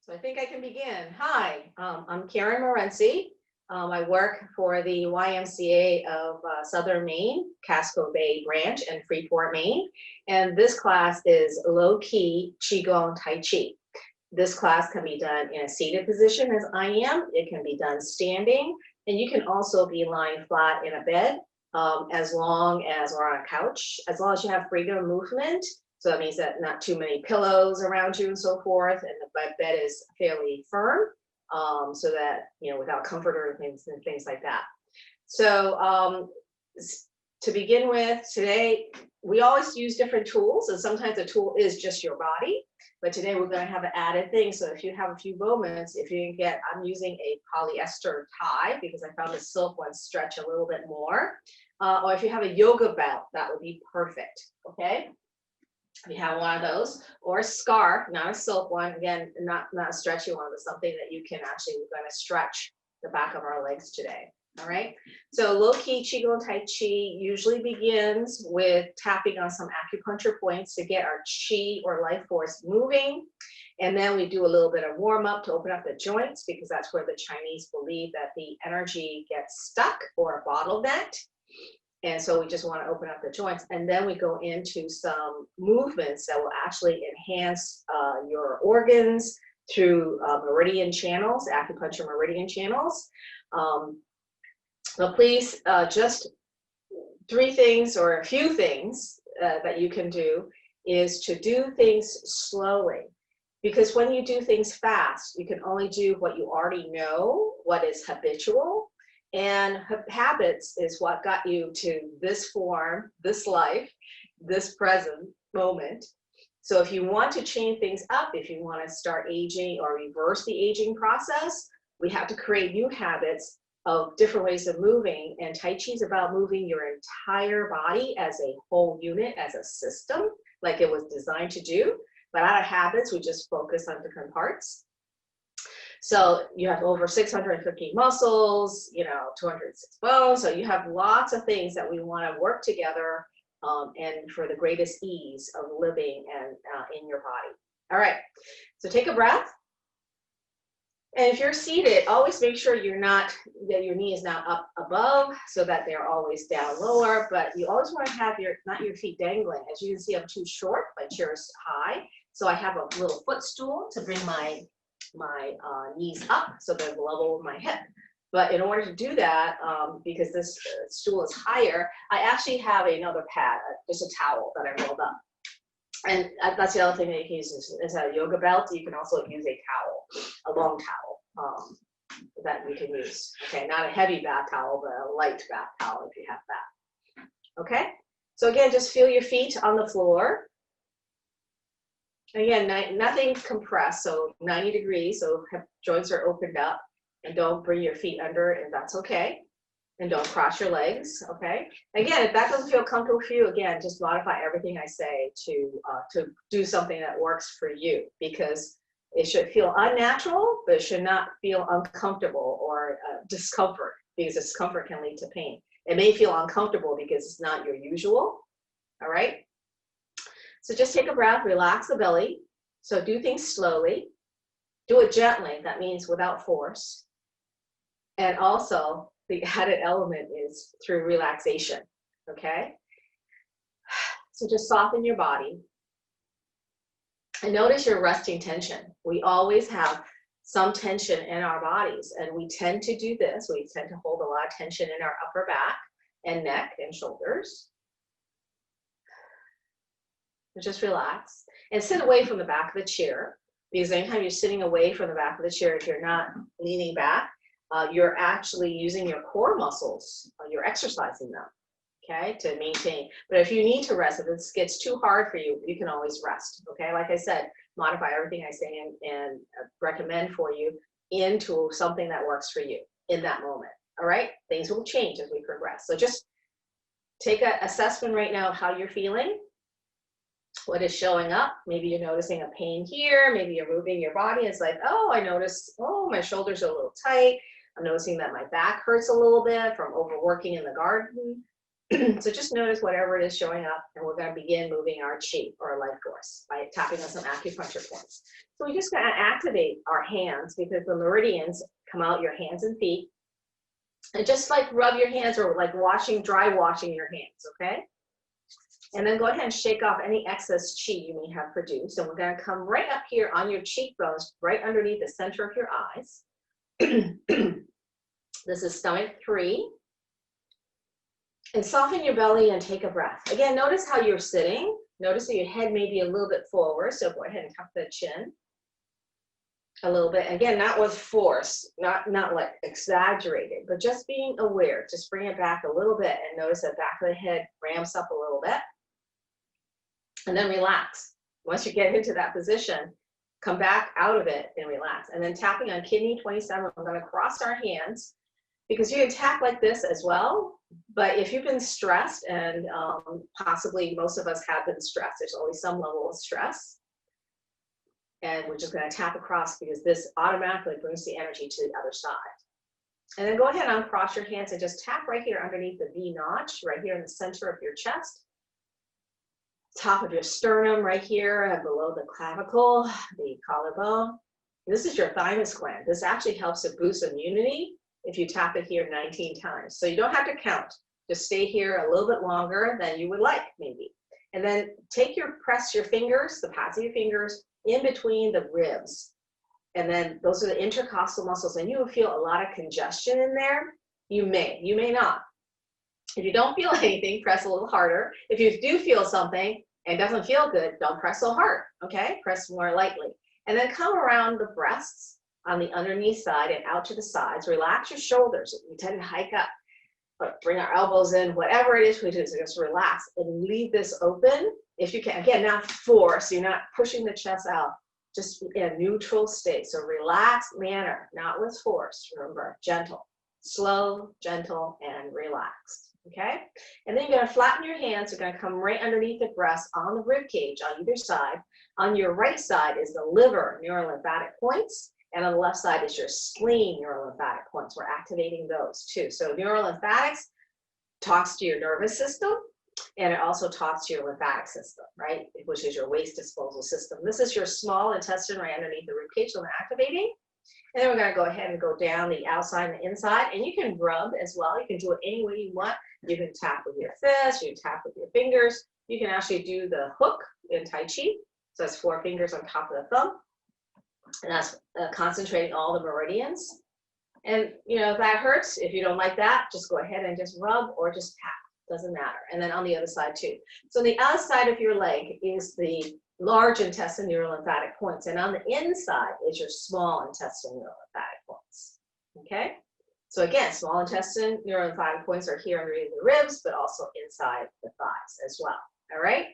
So I think I can begin. Hi, I'm Karen Morency. I work for the YMCA of Southern Maine, Casco Bay branch in Freeport, Maine. And this class is low-key Qigong Tai Chi. This class can be done in a seated position as I am. It can be done standing, and you can also be lying flat in a bed as long as we're on a couch, as long as you have freedom of movement. So that means that not too many pillows around you and so forth, and the bed is fairly firm, so that, without comforter and things like that. So to begin with, today, we always use different tools, and sometimes a tool is just your body, but today we're going to have an added thing. So if you have a few moments, if you can get, I'm using a polyester tie because I found the silk ones stretch a little bit more, or if you have a yoga belt, that would be perfect, okay? If you have one of those, or a scarf, not a silk one, again, not a stretchy one, but something that you can actually, we're going to stretch the back of our legs today. All right. So low-key Qigong Tai Chi usually begins with tapping on some acupuncture points to get our chi or life force moving. And then we do a little bit of warm-up to open up the joints, because that's where the Chinese believe that the energy gets stuck or bottlenecked. And so we just want to open up the joints, and then we go into some movements that will actually enhance your organs through meridian channels, acupuncture meridian channels. But please, just three things or a few things that you can do is to do things slowly. Because when you do things fast, you can only do what you already know, what is habitual. And habits is what got you to this form, this life, this present moment. So if you want to change things up, if you want to start aging or reverse the aging process, we have to create new habits of different ways of moving. And Tai Chi is about moving your entire body as a whole unit, as a system, like it was designed to do. But out of habits, we just focus on different parts. So you have over 650 muscles, 206 bones. So you have lots of things that we want to work together and for the greatest ease of living and in your body. All right, so take a breath. And if you're seated, always make sure that your knee is not up above so that they're always down lower, but you always want to have not your feet dangling. As you can see, I'm too short, my chair is high. So I have a little footstool to bring my knees up so they're level with my hip. But in order to do that, because this stool is higher, I actually have another pad, just a towel that I rolled up. And that's the other thing that you can use is a yoga belt. You can also use a towel, a long towel that we can use. Okay, not a heavy bath towel, but a light bath towel if you have that. Okay, so again, just feel your feet on the floor. Again, nothing compressed, so 90 degrees, so hip joints are opened up, and don't bring your feet under, and that's okay. And don't cross your legs, okay? Again, if that doesn't feel comfortable for you, again, just modify everything I say to do something that works for you, because it should feel unnatural, but it should not feel uncomfortable or discomfort, because discomfort can lead to pain. It may feel uncomfortable because it's not your usual, all right? So just take a breath, relax the belly. So do things slowly. Do it gently, that means without force. And also, the added element is through relaxation, okay? So just soften your body. And notice your resting tension. We always have some tension in our bodies, and we tend to do this. We tend to hold a lot of tension in our upper back and neck and shoulders. Just relax and sit away from the back of the chair, because anytime you're sitting away from the back of the chair, if you're not leaning back, you're actually using your core muscles. You're exercising them, okay, to maintain. But if you need to rest, if this gets too hard for you, you can always rest, okay? Like I said, modify everything I say and recommend for you into something that works for you in that moment, all right? Things will change as we progress. So just take an assessment right now of how you're feeling. What is showing up? Maybe you're noticing a pain here. Maybe you're moving your body. It's like, oh, I noticed, oh, my shoulders are a little tight. I'm noticing that my back hurts a little bit from overworking in the garden. So just notice whatever it is showing up, and we're going to begin moving our chi or life force by tapping on some acupuncture points. So we're just going to activate our hands because the meridians come out your hands and feet. And just like rub your hands or like dry washing your hands, okay? And then go ahead and shake off any excess chi you may have produced. And we're going to come right up here on your cheekbones, right underneath the center of your eyes. This is stomach 3. And soften your belly and take a breath. Again, notice how you're sitting. Notice that your head may be a little bit forward. So go ahead and tuck the chin a little bit. Again, not with force, not like exaggerated, but just being aware. Just bring it back a little bit and notice that back of the head ramps up a little bit. And then relax. Once you get into that position, come back out of it and relax. And then tapping on kidney 27, we're going to cross our hands because you can tap like this as well. But if you've been stressed, and possibly most of us have been stressed, there's always some level of stress. And we're just going to tap across because this automatically brings the energy to the other side. And then go ahead and uncross your hands and just tap right here underneath the V notch, right here in the center of your chest. Top of your sternum right here and below the clavicle, the collarbone. This is your thymus gland. This actually helps to boost immunity if you tap it here 19 times. So you don't have to count. Just stay here a little bit longer than you would like, maybe. And then press your fingers, the pads of your fingers, in between the ribs. And then those are the intercostal muscles. And you will feel a lot of congestion in there. You may not. If you don't feel anything, press a little harder. If you do feel something and it doesn't feel good, don't press so hard, okay? Press more lightly. And then come around the breasts on the underneath side and out to the sides. Relax your shoulders. We tend to hike up, but bring our elbows in, whatever it is we do, so just relax and leave this open if you can. Again, not force, you're not pushing the chest out, just in a neutral state. So relaxed manner, not with force, remember, gentle, slow, gentle, and relaxed. Okay, and then you're going to flatten your hands. You're going to come right underneath the breast on the rib cage on either side. On your right side is the liver neurolymphatic points, and on the left side is your spleen neurolymphatic points. We're activating those too. So neurolymphatics talks to your nervous system, and it also talks to your lymphatic system, right, which is your waste disposal system. This is your small intestine right underneath the rib cage, so I'm activating. And then we're going to go ahead and go down the outside and the inside, and you can rub as well. You can do it any way you want. You can tap with your fist, you can tap with your fingers. You can actually do the hook in Tai Chi. So that's 4 fingers on top of the thumb. And that's concentrating all the meridians. And, you know, if that hurts, if you don't like that, just go ahead and just rub or just tap. Doesn't matter. And then on the other side too. So the outside of your leg is the large intestine neurolymphatic points. And on the inside is your small intestine neurolymphatic points. Okay? So again, small intestine neurolymphatic points are here underneath the ribs, but also inside the thighs as well. All right?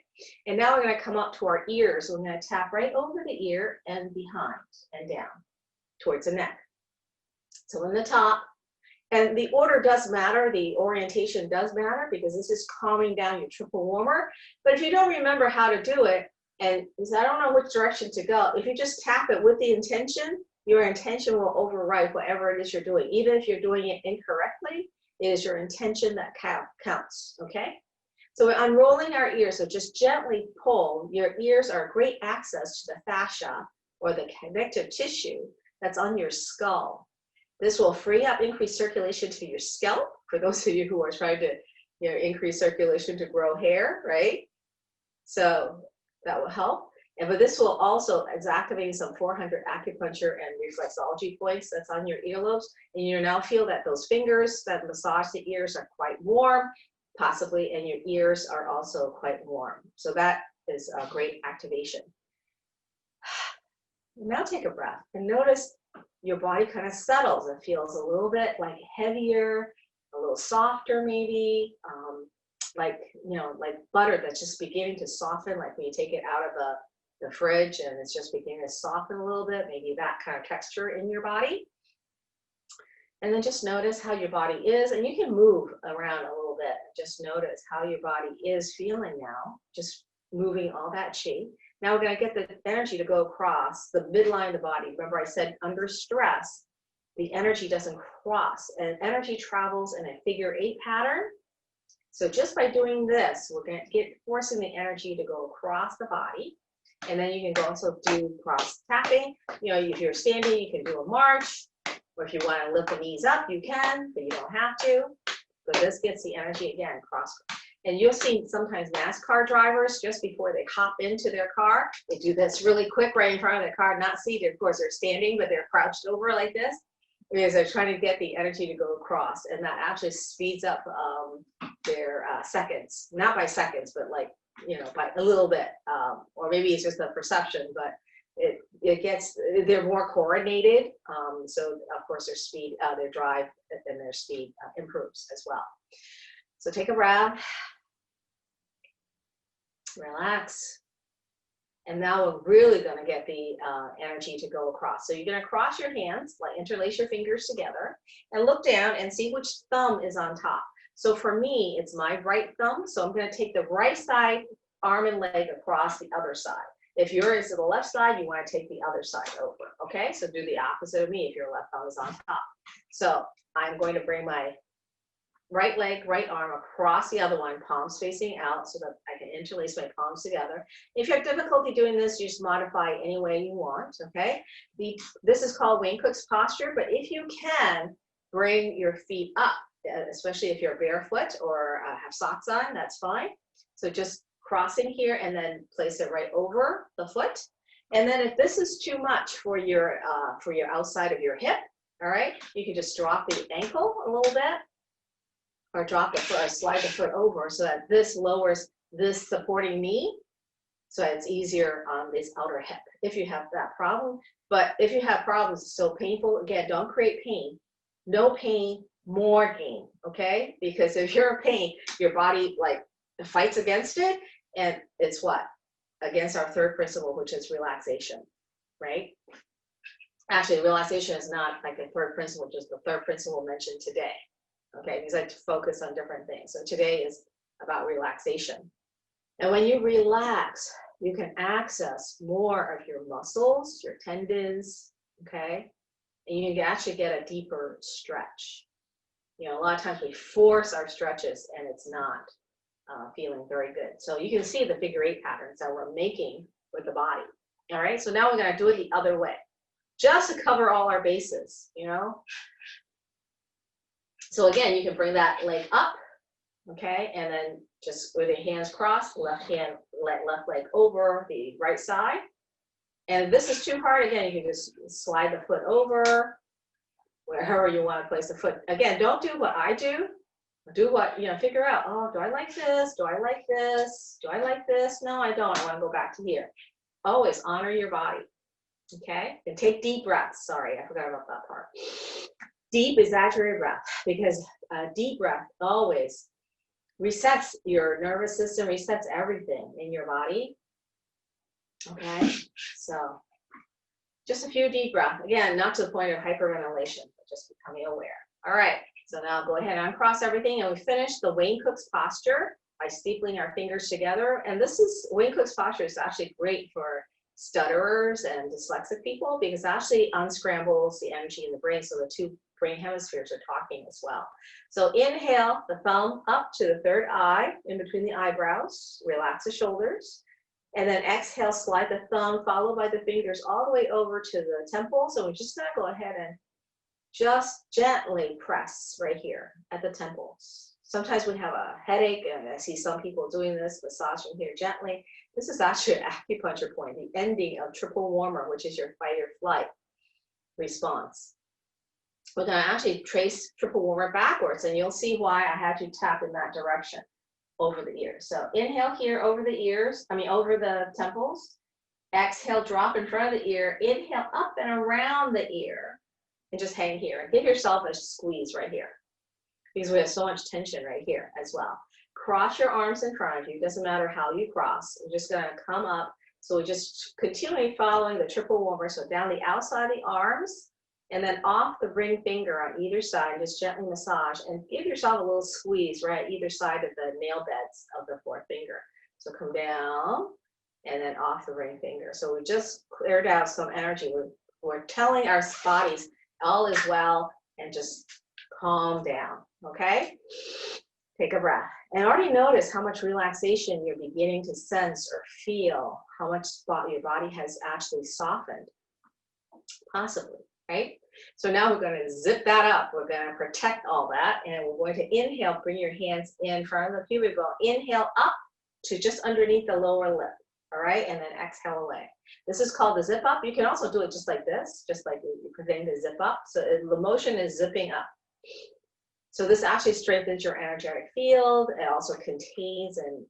And now we're going to come up to our ears. We're going to tap right over the ear and behind and down towards the neck. So in the top, and the order does matter, the orientation does matter because this is calming down your triple warmer. But if you don't remember how to do it, and I don't know which direction to go, if you just tap it with the intention, your intention will override whatever it is you're doing. Even if you're doing it incorrectly, it is your intention that counts, okay? So we're unrolling our ears, so just gently pull. Your ears are great access to the fascia or the connective tissue that's on your skull. This will free up increased circulation to your scalp, for those of you who are trying to increase circulation to grow hair, right? So that will help. But this will also is activating some 400 acupuncture and reflexology points that's on your earlobes. And you now feel that those fingers that massage the ears are quite warm, possibly, and your ears are also quite warm. So that is a great activation. Now take a breath and notice your body kind of settles. It feels a little bit like heavier, a little softer maybe, like, you know, like butter that's just beginning to soften, like when you take it out of the fridge and it's just beginning to soften a little bit, maybe that kind of texture in your body. And then just notice how your body is, and you can move around a little bit. Just notice how your body is feeling now, just moving all that chi. Now we're going to get the energy to go across the midline of the body. Remember I said under stress, the energy doesn't cross, and energy travels in a figure 8 pattern. So just by doing this, we're going to get forcing the energy to go across the body. And then you can also do cross tapping. You know, if you're standing, you can do a march. Or if you want to lift the knees up, you can, but you don't have to. So this gets the energy again, cross. And you'll see sometimes NASCAR drivers, just before they hop into their car, they do this really quick right in front of their car, not seated. Of course, they're standing, but they're crouched over like this, because they're trying to get the energy to go across. And that actually speeds up their seconds, not by seconds, but like, you know, by a little bit. Or maybe it's just a perception, but it gets, they're more coordinated. So of course their speed, their drive and their speed improves as well. So take a breath, relax. And now we're really gonna get the energy to go across. So you're gonna cross your hands, like interlace your fingers together and look down and see which thumb is on top. So for me, it's my right thumb. So I'm gonna take the right side, arm and leg across the other side. If yours is to the left side, you wanna take the other side over, okay? So do the opposite of me if your left thumb is on top. So I'm going to bring my right leg, right arm across the other one, palms facing out so that I can interlace my palms together. If you have difficulty doing this, you just modify any way you want, okay? This is called Wayne Cook's posture, but if you can, bring your feet up, especially if you're barefoot or have socks on, that's fine. So just crossing here and then place it right over the foot. And then if this is too much for your outside of your hip, all right, you can just drop the ankle a little bit, or drop the foot, or slide the foot over so that this lowers this supporting knee, so it's easier on this outer hip if you have that problem. But if you have problems, it's still painful, again, don't create pain. No pain, more gain, okay? Because if you're in pain, your body like fights against it, and it's what? Against our third principle, which is relaxation, right? Actually, relaxation is not like the third principle, just the third principle mentioned today. Okay, because I like to focus on different things. So today is about relaxation. And when you relax, you can access more of your muscles, your tendons, okay? And you can actually get a deeper stretch. You know, a lot of times we force our stretches and it's not feeling very good. So you can see the figure 8 patterns that we're making with the body. All right, so now we're gonna do it the other way, just to cover all our bases, you know? So again, you can bring that leg up, okay, and then just with your hands crossed, left leg over the right side. And if this is too hard, again, you can just slide the foot over, wherever you want to place the foot. Again, don't do what I do. Do what, you know, figure out, oh, do I like this? Do I like this? Do I like this? No, I don't. I want to go back to here. Always honor your body, okay? And take deep breaths. Sorry, I forgot about that part. Deep exaggerated breath, because deep breath always resets your nervous system, resets everything in your body. Okay, so just a few deep breaths. Again, not to the point of hyperventilation, but just becoming aware. All right, so now go ahead and uncross everything, and we finish the Wayne Cook's posture by stapling our fingers together. And this is, Wayne Cook's posture is actually great for stutterers and dyslexic people, because it actually unscrambles the energy in the brain, so the two brain hemispheres are talking as well. So inhale, the thumb up to the third eye, in between the eyebrows, relax the shoulders. And then exhale, slide the thumb, followed by the fingers all the way over to the temples. So we're just gonna go ahead and just gently press right here at the temples. Sometimes we have a headache, and I see some people doing this, massaging here gently. This is actually an acupuncture point, the ending of triple warmer, which is your fight or flight response. We're gonna actually trace triple warmer backwards, and you'll see why I had to tap in that direction over the ears. So inhale here over the ears, over the temples. Exhale, drop in front of the ear. Inhale up and around the ear, and just hang here. And give yourself a squeeze right here, because we have so much tension right here as well. Cross your arms in front of you. Doesn't matter how you cross. We're just gonna come up. So we're just continually following the triple warmer. So down the outside of the arms, and then off the ring finger on either side, just gently massage and give yourself a little squeeze right either side of the nail beds of the fourth finger. So come down and then off the ring finger. So we just cleared out some energy. We're telling our bodies all is well, and just calm down, okay? Take a breath. And already notice how much relaxation you're beginning to sense or feel, how much your body has actually softened, possibly, right? So now we're going to zip that up. We're going to protect all that. And we're going to inhale, bring your hands in front of the pubic bone. Inhale up to just underneath the lower lip. All right, and then exhale away. This is called the zip up. You can also do it just like this, just like you're pretending to zip up. So the motion is zipping up. So this actually strengthens your energetic field. It also contains and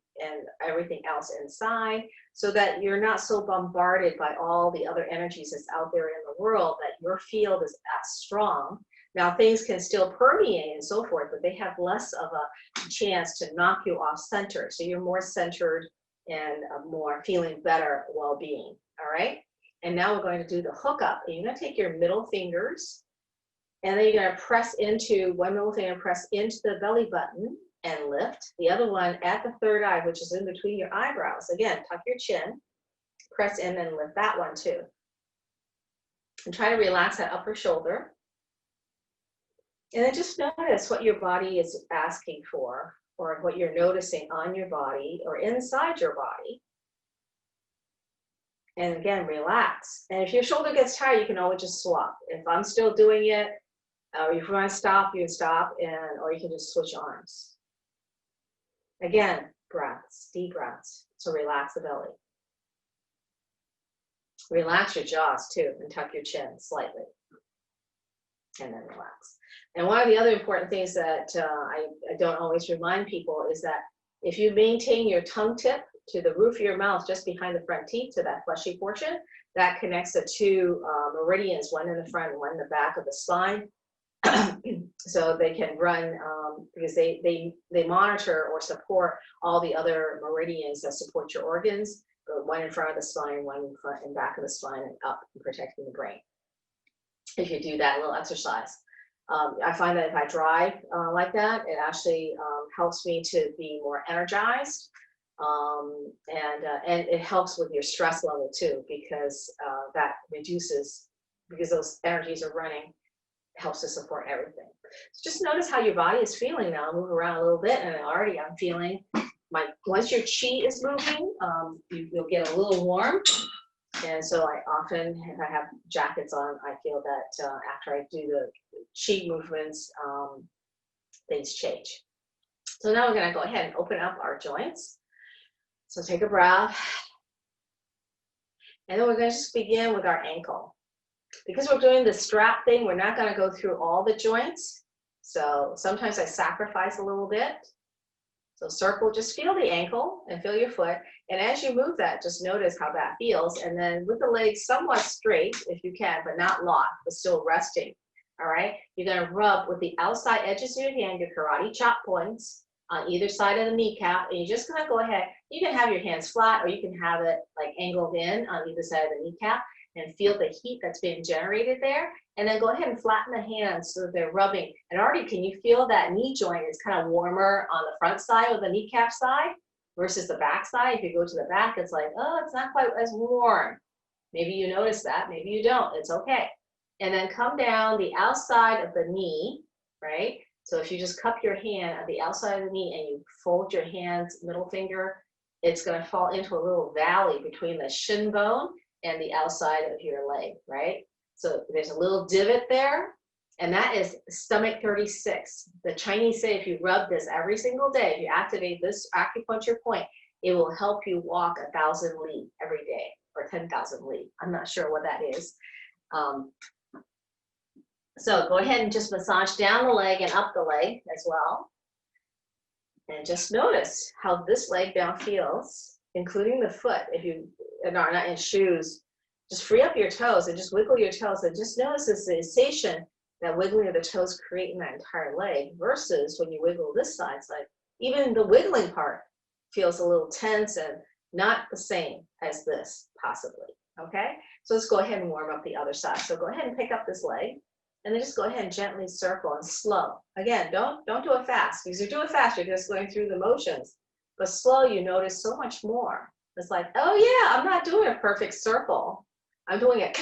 everything else inside, so that you're not so bombarded by all the other energies that's out there in the world, that your field is as strong. Now things can still permeate and so forth, but they have less of a chance to knock you off center. So you're more centered and more feeling better well-being, all right? And now we're going to do the hook up. And you're gonna take your middle fingers, and then you're gonna press into, one middle finger, press into the belly button and lift. The other one at the third eye, which is in between your eyebrows. Again, tuck your chin, press in and lift that one too. And try to relax that upper shoulder. And then just notice what your body is asking for, or what you're noticing on your body or inside your body. And again, relax. And if your shoulder gets tired, you can always just swap. If I'm still doing it, or if you want to stop, you can stop, or you can just switch arms. Again, breaths, deep breaths. So relax the belly. Relax your jaws too, and tuck your chin slightly. And then relax. And one of the other important things that I don't always remind people is that if you maintain your tongue tip to the roof of your mouth, just behind the front teeth, to that fleshy portion, that connects the two meridians, one in the front and one in the back of the spine. So they can run, because they monitor or support all the other meridians that support your organs, but one in front of the spine, one in front and back of the spine, and up and protecting the brain. If you do that little exercise. I find that if I drive like that, it actually helps me to be more energized. And it helps with your stress level too, because that reduces, because those energies are running, helps to support everything. So just notice how your body is feeling now. Move around a little bit, and already I'm feeling once your chi is moving, you'll get a little warm. And so I often, if I have jackets on, I feel that after I do the chi movements, things change. So now we're going to go ahead and open up our joints. So take a breath. And then we're going to just begin with our ankle. Because we're doing the strap thing, we're not going to go through all the joints. So sometimes I sacrifice a little bit. So circle, just feel the ankle and feel your foot. And as you move that, just notice how that feels. And then with the legs somewhat straight, if you can, but not locked, but still resting. All right. You're going to rub with the outside edges of your hand, your karate chop points on either side of the kneecap. And you're just going to go ahead. You can have your hands flat, or you can have it like angled in on either side of the kneecap, and feel the heat that's being generated there. And then go ahead and flatten the hands so that they're rubbing. And already, can you feel that knee joint is kind of warmer on the front side of the kneecap side versus the back side? If you go to the back, it's like, oh, it's not quite as warm. Maybe you notice that, maybe you don't, it's okay. And then come down the outside of the knee, right? So if you just cup your hand at the outside of the knee and you fold your hands, middle finger, it's gonna fall into a little valley between the shin bone and the outside of your leg, right? So there's a little divot there, and that is stomach 36. The Chinese say if you rub this every single day, if you activate this acupuncture point, it will help you walk 1,000 li every day, or 10,000 li. I'm not sure what that is. So go ahead and just massage down the leg and up the leg as well. And just notice how this leg now feels, including the foot. If you are not in shoes, just free up your toes and just wiggle your toes, and just notice the sensation that wiggling of the toes create in that entire leg, versus when you wiggle this side. It's like even the wiggling part feels a little tense and not the same as this, possibly. Okay, so let's go ahead and warm up the other side. So go ahead and pick up this leg, and then just go ahead and gently circle and slow. Again, don't do it fast, because if you do it fast, you're just going through the motions. But slow, you notice so much more. It's like, oh yeah, I'm not doing a perfect circle. I'm doing it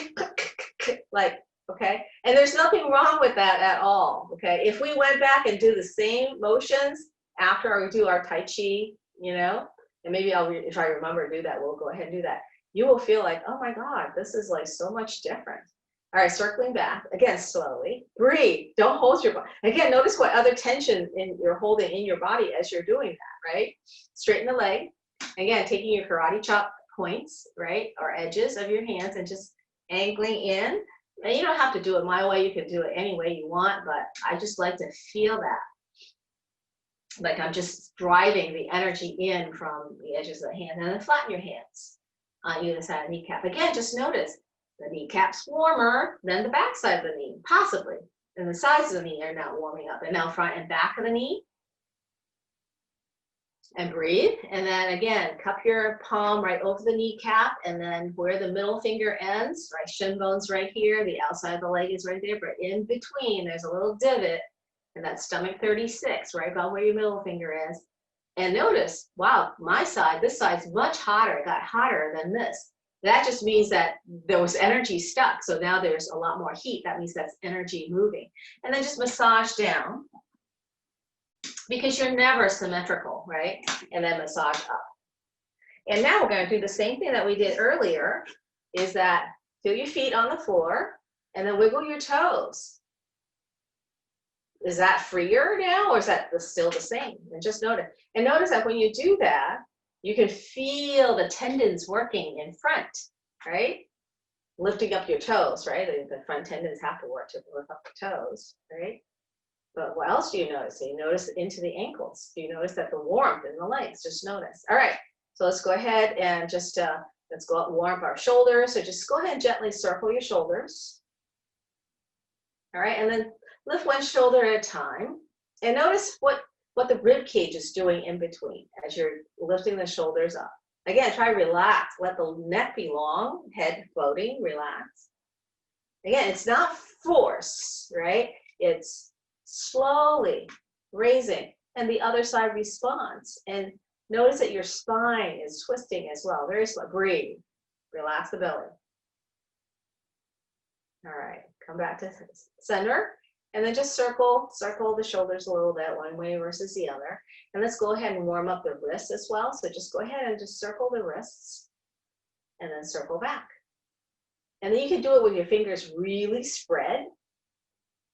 like, okay? And there's nothing wrong with that at all, okay? If we went back and do the same motions after we do our Tai Chi, you know, and maybe if I remember to do that, we'll go ahead and do that. You will feel like, oh my God, this is like so much different. All right, circling back, again, slowly. Breathe, don't hold your body. Again, notice what other tension you're holding in your body as you're doing that, right? Straighten the leg. Again, taking your karate chop points, right, or edges of your hands and just angling in. And you don't have to do it my way, you can do it any way you want, but I just like to feel that. Like I'm just driving the energy in from the edges of the hand, and then flatten your hands on either side of the kneecap. Again, just notice the kneecap's warmer than the back side of the knee, possibly. And the sides of the knee are now warming up. And now front and back of the knee. And breathe. And then again, cup your palm right over the kneecap. And then where the middle finger ends, right, shin bone's right here. The outside of the leg is right there. But in between, there's a little divot. And that's stomach 36, right about where your middle finger is. And notice, wow, my side, this side's much hotter. It got hotter than this. That just means that there was energy stuck. So now there's a lot more heat. That means that's energy moving. And then just massage down because you're never symmetrical, right? And then massage up. And now we're going to do the same thing that we did earlier, is that feel your feet on the floor and then wiggle your toes. Is that freer now, or is that still the same? And just notice. And notice that when you do that, you can feel the tendons working in front, right? Lifting up your toes, right? The front tendons have to work to lift up the toes, right? But what else do you notice? You notice into the ankles. Do you notice that the warmth in the legs? Just notice. All right, so let's go ahead and just, let's go out and warm up our shoulders. So just go ahead and gently circle your shoulders. All right, and then lift one shoulder at a time. And notice what the rib cage is doing in between as you're lifting the shoulders up. Again, try to relax. Let the neck be long, head floating, relax. Again, it's not force, right? It's slowly raising, and the other side responds. And notice that your spine is twisting as well. Very slow. Breathe. Relax the belly. All right, come back to center. And then just circle the shoulders a little bit, one way versus the other. And let's go ahead and warm up the wrists as well. So just go ahead and just circle the wrists and then circle back. And then you can do it with your fingers really spread.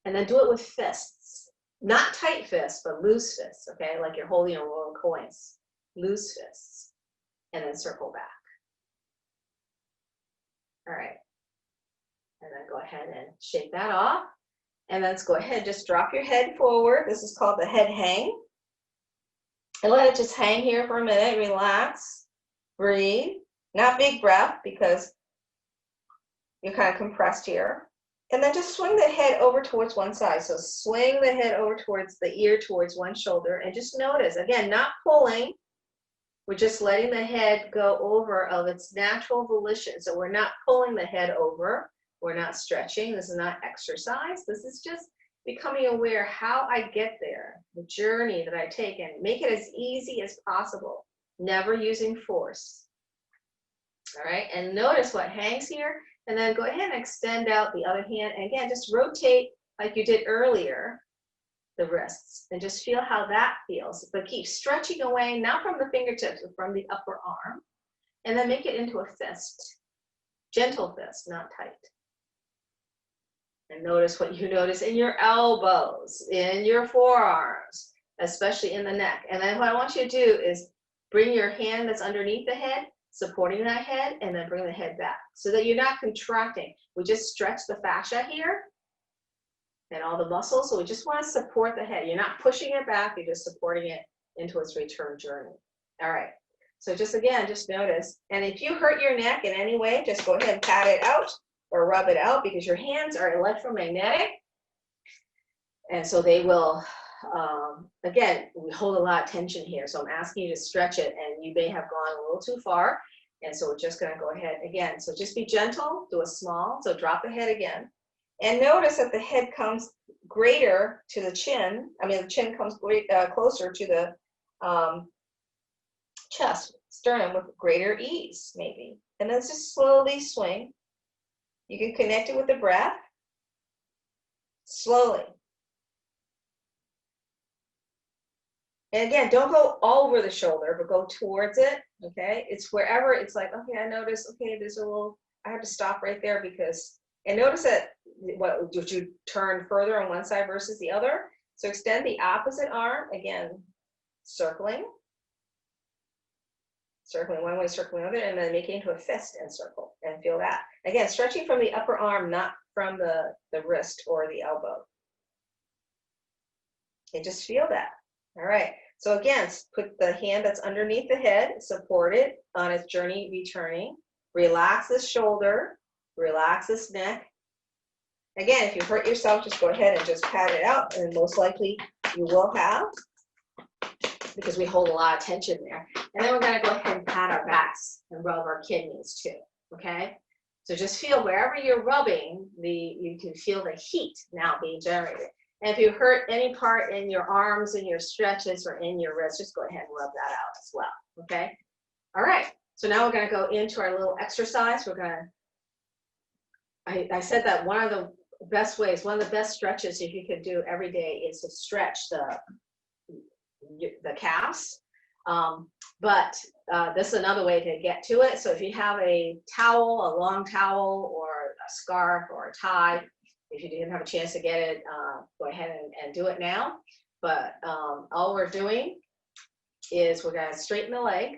And then do it with fists. Not tight fists, but loose fists, okay? Like you're holding a roll of coins. Loose fists. And then circle back. All right. And then go ahead and shake that off. And let's go ahead, just drop your head forward. This is called the head hang. And let it just hang here for a minute. Relax, breathe. Not big breath because you're kind of compressed here. And then just swing the head over towards one side. So swing the head over towards the ear, towards one shoulder. And just notice, again, not pulling. We're just letting the head go over of its natural volition. So we're not pulling the head over. We're not stretching. This is not exercise. This is just becoming aware how I get there, the journey that I take, and make it as easy as possible, never using force. All right, and notice what hangs here, and then go ahead and extend out the other hand. And again, just rotate like you did earlier, the wrists, and just feel how that feels. But keep stretching away, not from the fingertips, but from the upper arm, and then make it into a fist. Gentle fist, not tight. And notice what you notice in your elbows, in your forearms, especially in the neck. And then what I want you to do is bring your hand that's underneath the head, supporting that head, and then bring the head back so that you're not contracting. We just stretch the fascia here and all the muscles. So we just want to support the head. You're not pushing it back. You're just supporting it into its return journey. All right. So just again, just notice. And if you hurt your neck in any way, just go ahead and pat it out or rub it out, because your hands are electromagnetic. And so they will, again, we hold a lot of tension here. So I'm asking you to stretch it, and you may have gone a little too far. And so we're just going to go ahead again. So just be gentle, do a small. So drop the head again. And notice that the head comes greater to the chin. I mean, the chin comes closer to the chest, sternum with greater ease, maybe. And then just slowly swing. You can connect it with the breath. Slowly. And again, don't go over the shoulder, but go towards it, okay? It's wherever it's like, okay, I notice, okay, there's a little, I have to stop right there because, and notice that, what, would you turn further on one side versus the other? So extend the opposite arm, again, circling one way, circling the other, and then make it into a fist and circle, and feel that. Again, stretching from the upper arm, not from the wrist or the elbow. And just feel that. All right. So again, put the hand that's underneath the head, support it on its journey returning. Relax this shoulder, relax this neck. Again, if you hurt yourself, just go ahead and just pat it out, and most likely you will have, because we hold a lot of tension there. And then we're going to go ahead and pat our backs and rub our kidneys too, okay? So just feel wherever you're rubbing, you can feel the heat now being generated. And if you hurt any part in your arms, in your stretches, or in your wrists, just go ahead and rub that out as well, okay? All right, so now we're going to go into our little exercise. We're going to, I said that one of the best ways, one of the best stretches if you could do every day is to stretch the calves. But this is another way to get to it. So if you have a towel, a long towel, or a scarf, or a tie, if you didn't have a chance to get it, go ahead and do it now. But all we're doing is we're going to straighten the leg,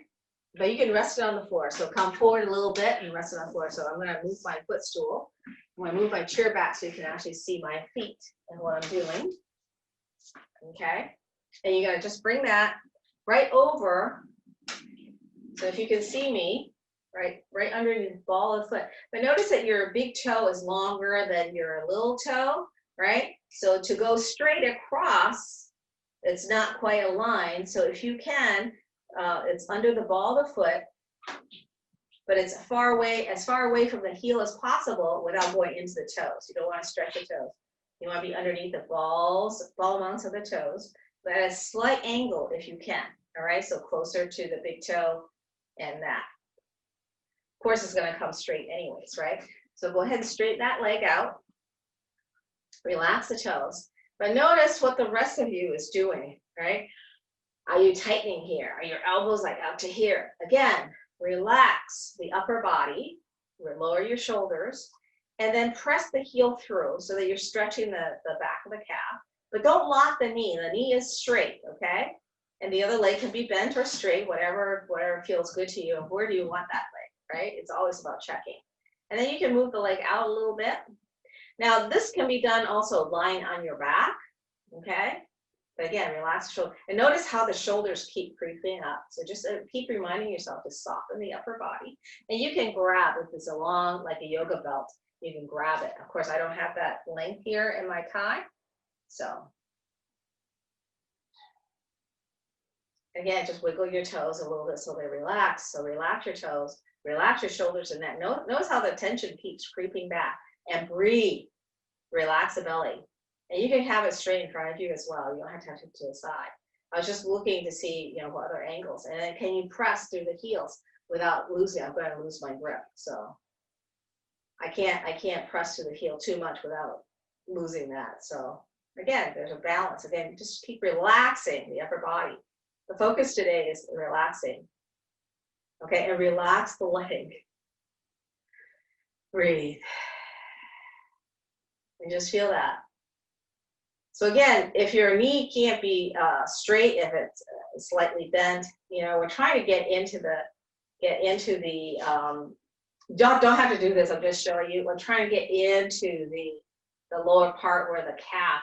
but you can rest it on the floor. So come forward a little bit and rest it on the floor. So I'm going to move my footstool. I'm going to move my chair back so you can actually see my feet and what I'm doing. Okay. And you're going to just bring that right over. So if you can see me, right underneath the ball of the foot. But notice that your big toe is longer than your little toe, right? So to go straight across, it's not quite aligned. So if you can, it's under the ball of the foot, but it's as far away from the heel as possible without going into the toes. You don't want to stretch the toes. You want to be underneath the ball mounts of the toes, but at a slight angle if you can. All right, so closer to the big toe and that. Of course, it's going to come straight anyways, right? So go ahead and straighten that leg out. Relax the toes. But notice what the rest of you is doing, right? Are you tightening here? Are your elbows like out to here? Again, relax the upper body, lower your shoulders, and then press the heel through so that you're stretching the back of the calf. But don't lock the knee. The knee is straight, okay? And the other leg can be bent or straight, whatever feels good to you. And where do you want that leg, right? It's always about checking. And then you can move the leg out a little bit. Now, this can be done also lying on your back, okay? But again, relax the shoulder. And notice how the shoulders keep creeping up. So just keep reminding yourself to soften the upper body. And you can grab, if it's along like a yoga belt, you can grab it. Of course, I don't have that length here in my thigh. So again, just wiggle your toes a little bit so they relax. So relax your toes, relax your shoulders and neck. Notice how the tension keeps creeping back. And breathe. Relax the belly. And you can have it straight in front of you as well. You don't have to it to the side. I was just looking to see, what other angles. And then can you press through the heels without losing? I'm going to lose my grip. So I can't press through the heel too much without losing that. So again, there's a balance. Again, just keep relaxing the upper body. The focus today is relaxing. Okay, and relax the leg. Breathe. And just feel that. So again, if your knee can't be straight, if it's slightly bent, we're trying to get into the, don't have to do this, I'm just showing you. We're trying to get into the lower part where the calf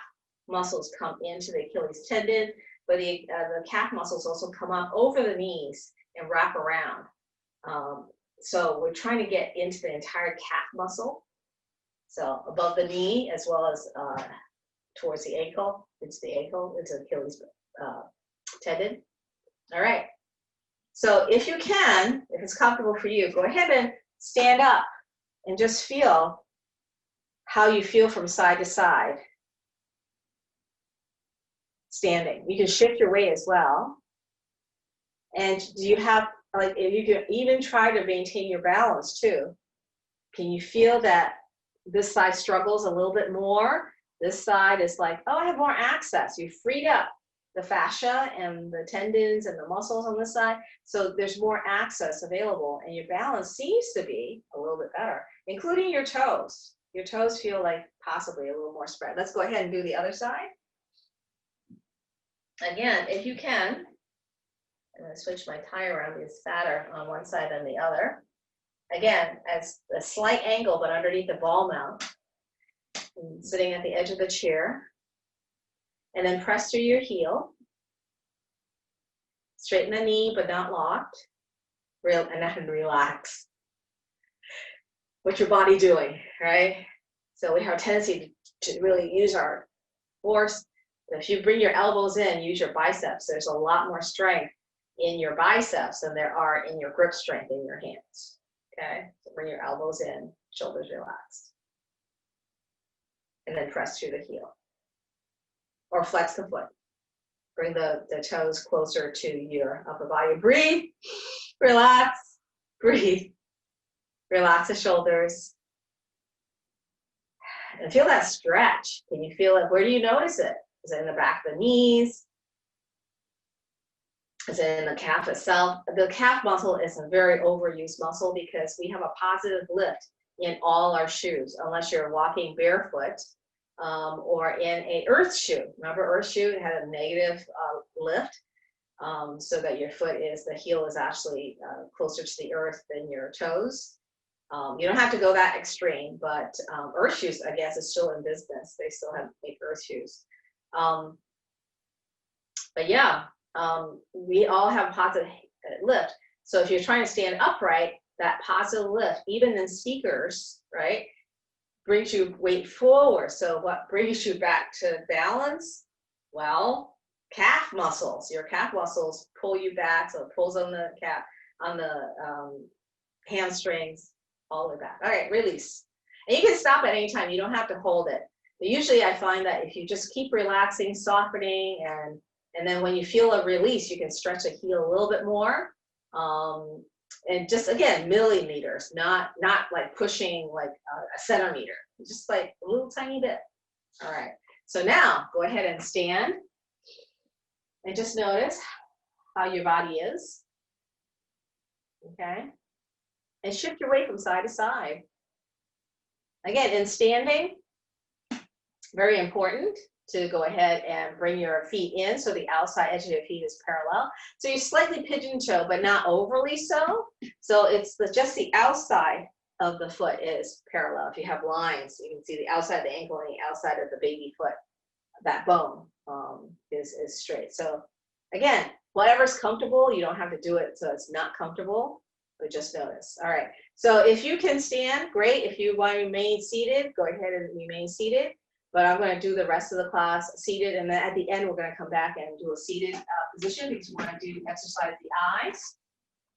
muscles come into the Achilles tendon, but the calf muscles also come up over the knees and wrap around. So we're trying to get into the entire calf muscle. So above the knee as well as towards the ankle, it's the Achilles tendon. All right. So if you can, if it's comfortable for you, go ahead and stand up and just feel how you feel from side to side. Standing. You can shift your weight as well. And do you have, you can even try to maintain your balance too. Can you feel that this side struggles a little bit more? This side is like, oh, I have more access. You freed up. the fascia and the tendons and the muscles on the side. So there's more access available, and your balance seems to be a little bit better, including your toes. Your toes feel like possibly a little more spread. Let's go ahead and do the other side. Again, if you can, I'm going to switch my tie around because it's fatter on one side than the other. Again, as a slight angle, but underneath the ball mount, and sitting at the edge of the chair. And then press through your heel. Straighten the knee, but not locked. And then relax. What's your body doing, right? So we have a tendency to really use our force. If you bring your elbows in, use your biceps. There's a lot more strength in your biceps than there are in your grip strength in your hands. Okay, so bring your elbows in, shoulders relaxed. And then press through the heel. Or flex the foot. Bring the toes closer to your upper body. Breathe, relax, breathe. Relax the shoulders. And feel that stretch. Can you feel it? Where do you notice it? Is it in the back of the knees? Is it in the calf itself? The calf muscle is a very overused muscle because we have a positive lift in all our shoes, unless you're walking barefoot. Or in a earth shoe. Remember earth shoe had a negative lift, so that your foot is, the heel is actually closer to the earth than your toes. You don't have to go that extreme, but earth shoes, I guess, is still in business. They still have make earth shoes. But yeah, we all have positive lift. So if you're trying to stand upright, that positive lift, even in speakers, right, brings you weight forward. So what brings you back to balance? Well, calf muscles. Your calf muscles pull you back, so it pulls on the calf, on the hamstrings, all the way back. All right, release. And you can stop at any time. You don't have to hold it. But usually I find that if you just keep relaxing, softening, and then when you feel a release, you can stretch the heel a little bit more. And just, again, millimeters, not like pushing like a centimeter, just like a little tiny bit. All right, so now go ahead and stand and just notice how your body is, okay? And shift your weight from side to side. Again, in standing, very important to go ahead and bring your feet in so the outside edge of your feet is parallel. So you slightly pigeon toe, but not overly so. So it's just the outside of the foot is parallel. If you have lines, you can see the outside of the ankle and the outside of the baby foot, that bone is straight. So again, whatever's comfortable, you don't have to do it so it's not comfortable, but just notice. All right, so if you can stand, great. If you want to remain seated, go ahead and remain seated. But I'm going to do the rest of the class seated, and then at the end, we're going to come back and do a seated position because we want to do exercise the eyes.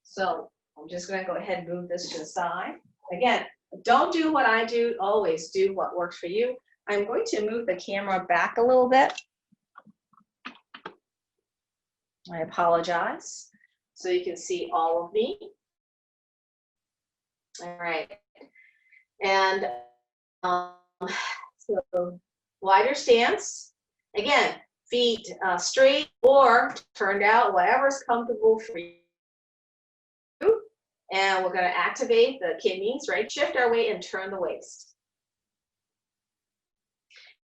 So I'm just going to go ahead and move this to the side. Again, don't do what I do, always do what works for you. I'm going to move the camera back a little bit. I apologize. So you can see all of me. All right. And so wider stance. Again, feet straight or turned out, whatever's comfortable for you. And we're going to activate the kidneys, right? Shift our weight and turn the waist.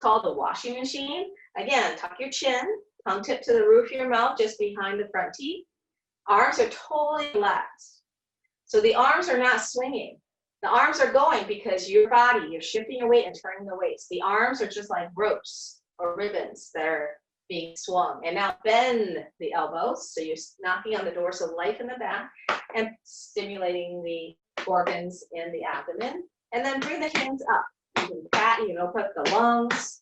Called the washing machine. Again, tuck your chin, tongue tip to the roof of your mouth, just behind the front teeth. Arms are totally relaxed. So the arms are not swinging. The arms are going because your body, you're shifting your weight and turning the waist. The arms are just like ropes or ribbons that are being swung. And now bend the elbows. So you're knocking on the dorsal life in the back and stimulating the organs in the abdomen. And then bring the hands up. You can pat, you can open up the lungs.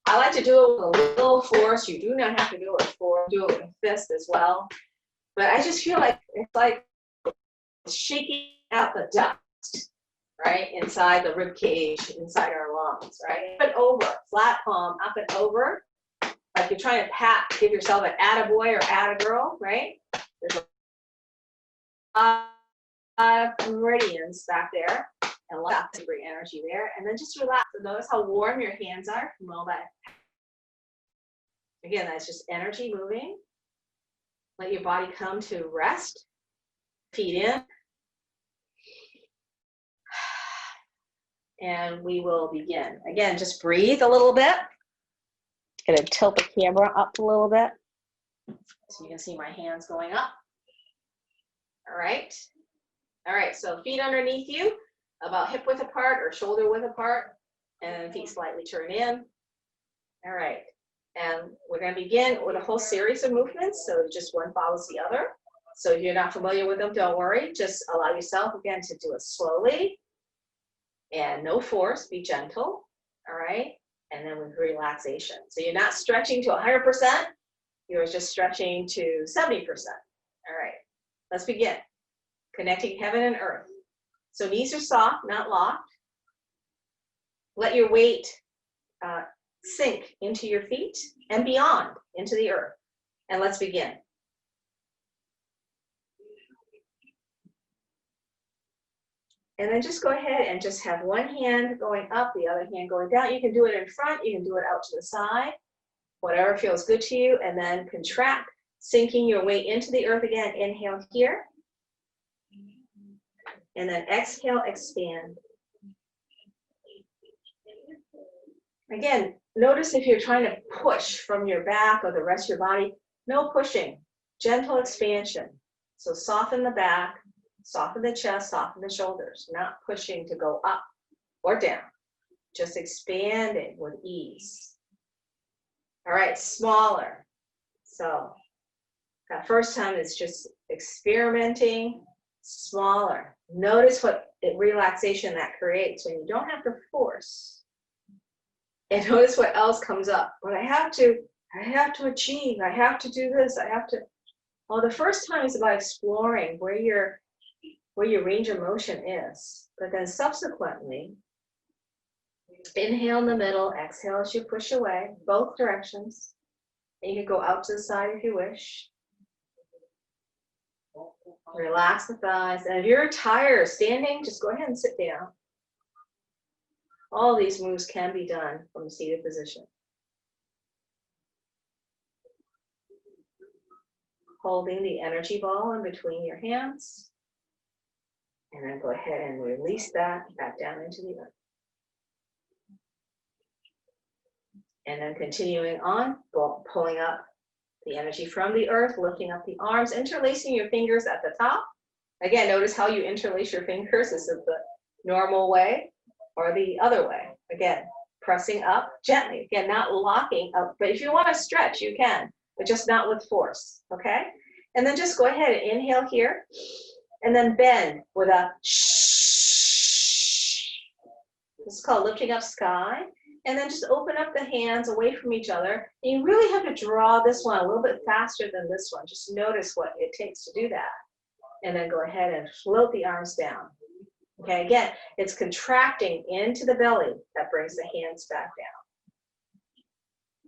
I like to do it with a little force. You do not have to do it with force. Do it with a fist as well. But I just feel like it's like shaking out the dust, right? Inside the rib cage, inside our lungs, right? Up and over, flat palm, up and over. Like you're trying to pat, give yourself an attaboy or attagirl, right? There's a lot of meridians back there. And let that bring energy there. And then just relax. And notice how warm your hands are from all that. Again, that's just energy moving. Let your body come to rest. Feet in. And we will begin. Again, just breathe a little bit. Gonna tilt the camera up a little bit so you can see my hands going up. All right. All right, so feet underneath you, about hip width apart or shoulder width apart, and feet slightly turn in. All right, and we're gonna begin with a whole series of movements, so just one follows the other. So if you're not familiar with them, don't worry. Just allow yourself, again, to do it slowly and no force, be gentle, all right? And then with relaxation. So you're not stretching to 100%, you're just stretching to 70%. All right, let's begin. Connecting heaven and earth. So knees are soft, not locked. Let your weight sink into your feet and beyond, into the earth. And let's begin. And then just go ahead and just have one hand going up, the other hand going down. You can do it in front, you can do it out to the side, whatever feels good to you. And then contract, sinking your weight into the earth again. Inhale here. And then exhale, expand. Again, notice if you're trying to push from your back or the rest of your body, no pushing, gentle expansion. So soften the back, soften the chest, soften the shoulders, not pushing to go up or down, just expanding with ease. All right, smaller. So that first time is just experimenting, smaller. Notice what relaxation that creates when you don't have to force. And notice what else comes up. But I have to achieve, I have to do this, I have to. Well, the first time is about exploring where your range of motion is. But then subsequently, inhale in the middle, exhale as you push away, both directions. And you can go out to the side if you wish. Relax the thighs. And if you're tired standing, just go ahead and sit down. All these moves can be done from a seated position. Holding the energy ball in between your hands. And then go ahead and release that back down into the earth. And then continuing on, pulling up the energy from the earth, lifting up the arms, interlacing your fingers at the top. Again, notice how you interlace your fingers. This is the normal way or the other way. Again, pressing up gently. Again, not locking up, but if you want to stretch, you can, but just not with force, okay? And then just go ahead and inhale here, and then bend with a shh. This is called lifting up sky. And then just open up the hands away from each other. And you really have to draw this one a little bit faster than this one. Just notice what it takes to do that. And then go ahead and float the arms down. Okay, again, it's contracting into the belly that brings the hands back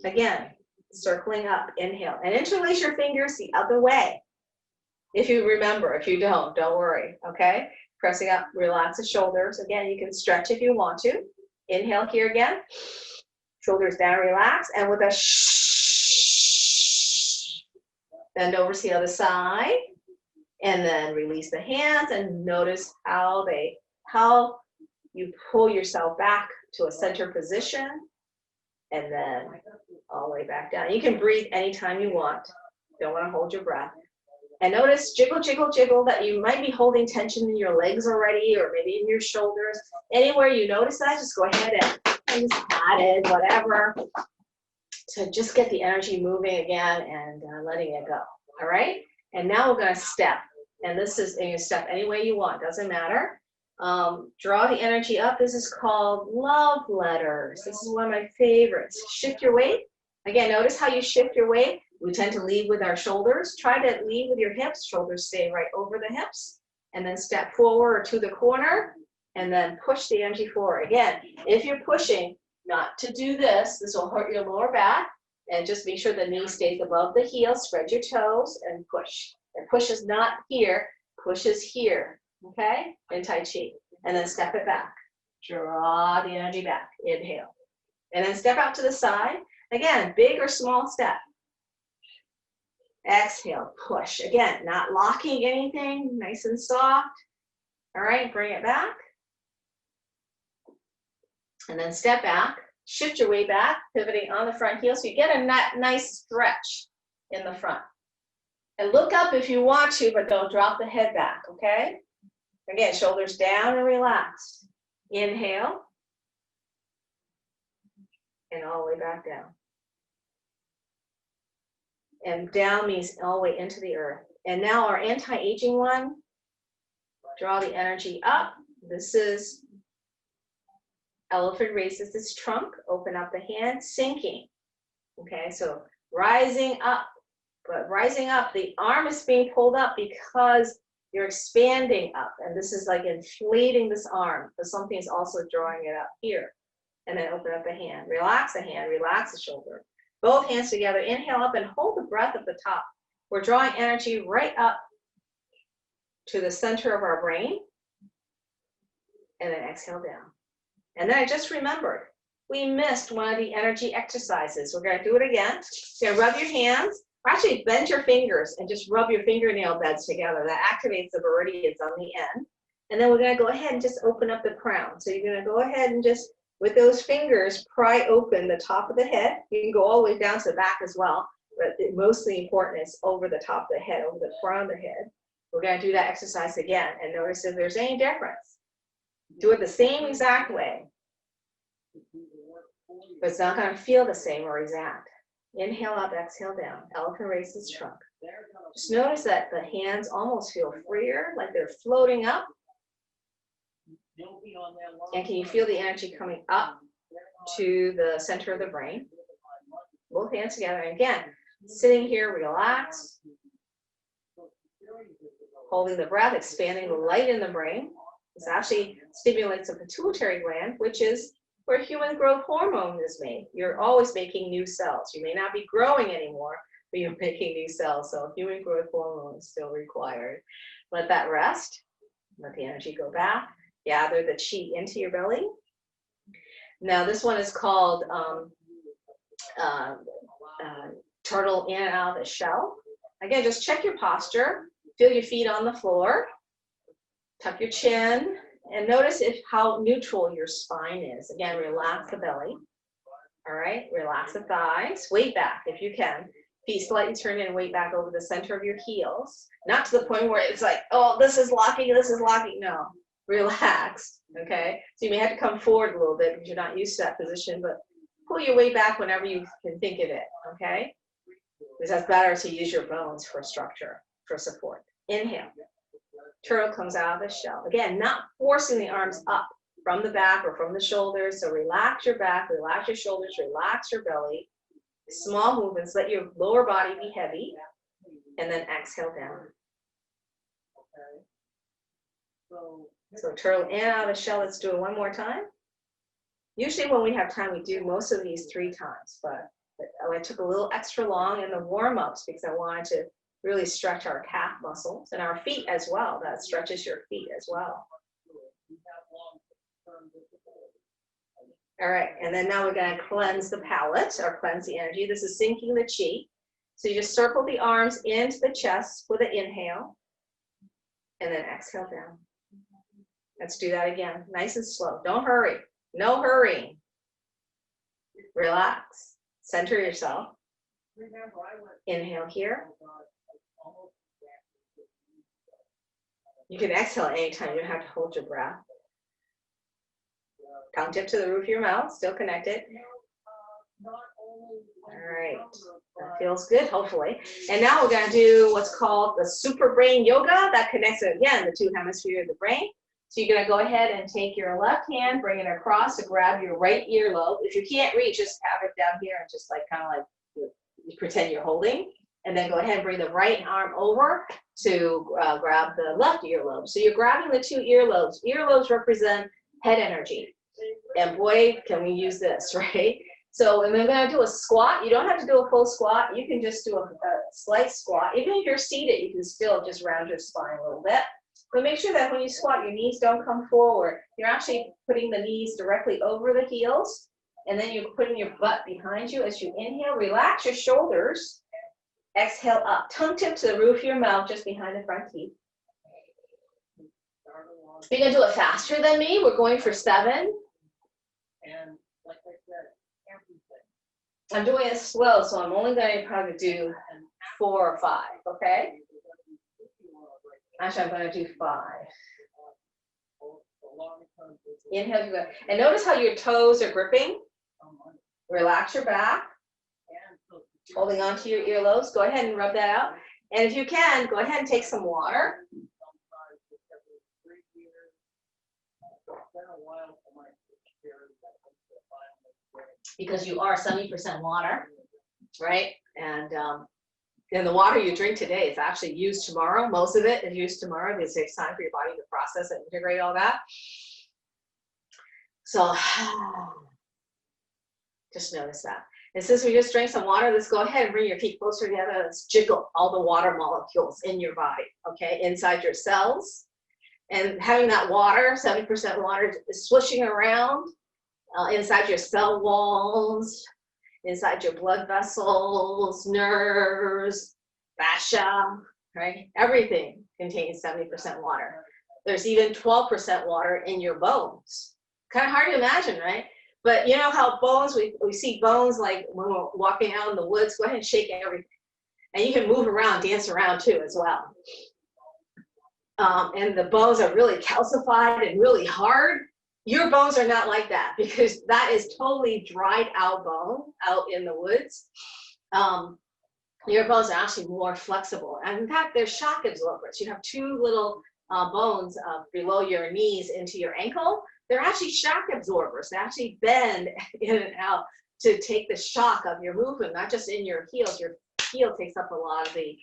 down. Again, circling up, inhale. And interlace your fingers the other way. If you remember, if you don't worry, okay? Pressing up, relax the shoulders. Again, you can stretch if you want to. Inhale here again. Shoulders down, relax. And with a shh, bend over to the other side. And then release the hands and notice how you pull yourself back to a center position. And then all the way back down. You can breathe anytime you want. Don't want to hold your breath. And notice jiggle, jiggle, jiggle that you might be holding tension in your legs already or maybe in your shoulders. Anywhere you notice that, just go ahead and just pat it, whatever. So just get the energy moving again and letting it go. All right? And now we're going to step. And this is, and you step any way you want, doesn't matter. Draw the energy up. This is called love letters. This is one of my favorites. Shift your weight. Again, notice how you shift your weight. We tend to lead with our shoulders. Try to lead with your hips. Shoulders stay right over the hips. And then step forward to the corner. And then push the energy forward. Again, if you're pushing, not to do this. This will hurt your lower back. And just make sure the knee stays above the heel. Spread your toes and push. And push is not here. Push is here. Okay? In Tai Chi. And then step it back. Draw the energy back. Inhale. And then step out to the side. Again, big or small step. Exhale, push. Again, not locking anything, nice and soft. All right, bring it back. And then step back, shift your weight back, pivoting on the front heel so you get a nice stretch in the front. And look up if you want to, but don't drop the head back, okay? Again, shoulders down and relaxed. Inhale. And all the way back down. And down means all the way into the earth. And now our anti-aging one, draw the energy up. This is elephant raises its trunk, open up the hand, sinking. Okay, so rising up, but rising up, the arm is being pulled up because you're expanding up. And this is like inflating this arm, but something's also drawing it up here. And then open up the hand, relax the shoulder. Both hands together, inhale up and hold the breath at the top. We're drawing energy right up to the center of our brain. And then exhale down. And then I just remembered, we missed one of the energy exercises. We're gonna do it again. You're gonna rub your hands, or actually bend your fingers and just rub your fingernail beds together. That activates the meridians on the end. And then we're gonna go ahead and just open up the crown. So you're gonna go ahead and just, with those fingers, pry open the top of the head. You can go all the way down to the back as well, but mostly important is over the top of the head, over the crown of the head. We're gonna do that exercise again and notice if there's any difference. Do it the same exact way, but it's not gonna feel the same or exact. Inhale up, exhale down. Elephant raises trunk. Just notice that the hands almost feel freer, like they're floating up. And can you feel the energy coming up to the center of the brain? Both hands together. And again, sitting here, relax. Holding the breath, expanding the light in the brain. This actually stimulates the pituitary gland, which is where human growth hormone is made. You're always making new cells. You may not be growing anymore, but you're making new cells. So human growth hormone is still required. Let that rest. Let the energy go back. Gather the chi into your belly. Now this one is called turtle in and out of the shell. Again, just check your posture. Feel your feet on the floor. Tuck your chin. And notice how neutral your spine is. Again, relax the belly. All right, relax the thighs. Weight back if you can. Feet slightly turn in and weight back over the center of your heels. Not to the point where it's like, oh, this is locking, this is locking. No. Relax, okay? So you may have to come forward a little bit because you're not used to that position, but pull your weight back whenever you can think of it, okay? Because that's better to use your bones for structure, for support. Inhale. Turtle comes out of the shell. Again, not forcing the arms up from the back or from the shoulders. So relax your back, relax your shoulders, relax your belly. Small movements, let your lower body be heavy, and then exhale down. So turtle in and out of the shell. Let's do it one more time. Usually when we have time, we do most of these 3 times, but I took a little extra long in the warm-ups because I wanted to really stretch our calf muscles and our feet as well. That stretches your feet as well. All right, and then now we're going to cleanse the palate or cleanse the energy. This is sinking the chi. So you just circle the arms into the chest with an inhale and then exhale down. Let's do that again, nice and slow. Don't hurry, no hurrying. Relax, center yourself. Inhale here. You can exhale at any time, you don't have to hold your breath. Tongue tip to the roof of your mouth, still connected. All right, that feels good, hopefully. And now we're gonna do what's called the super brain yoga that connects, again, the 2 hemispheres of the brain. So you're gonna go ahead and take your left hand, bring it across to grab your right earlobe. If you can't reach, just have it down here and just like kind of like you pretend you're holding. And then go ahead and bring the right arm over to grab the left earlobe. So you're grabbing the 2 earlobes. Earlobes represent head energy. And boy, can we use this, right? So and we're gonna do a squat. You don't have to do a full squat. You can just do a slight squat. Even if you're seated, you can still just round your spine a little bit. But make sure that when you squat, your knees don't come forward. You're actually putting the knees directly over the heels, and then you're putting your butt behind you as you inhale. Relax your shoulders. Exhale up. Tongue tip to the roof of your mouth, just behind the front teeth. You're going to do it faster than me. We're going for 7. And like I said, everything. I'm doing it slow, so I'm only going to probably do 4 or 5, okay? Actually, I'm going to do 5. Inhale, you go. And notice how your toes are gripping. Relax your back. Holding on to your earlobes. Go ahead and rub that out. And if you can, go ahead and take some water. Because you are 70% water, right? And the water you drink today is actually used tomorrow. Most of it is used tomorrow because it takes time for your body to process and integrate all that. So just notice that. And since we just drank some water, let's go ahead and bring your feet closer together. Let's jiggle all the water molecules in your body, okay, inside your cells. And having that water, 70% water, is swishing around inside your cell walls, inside your blood vessels, nerves, fascia, right? Everything contains 70% water. There's even 12% water in your bones. Kind of hard to imagine, right? But you know how bones, we see bones like when we're walking out in the woods. Go ahead and shake everything. And you can move around, dance around too as well. And the bones are really calcified and really hard. Your bones are not like that because that is totally dried out bone out in the woods. Your bones are actually more flexible. And in fact, they're shock absorbers. You have 2 little bones below your knees into your ankle. They're actually shock absorbers. They actually bend in and out to take the shock of your movement, not just in your heels. Your heel takes up a lot of the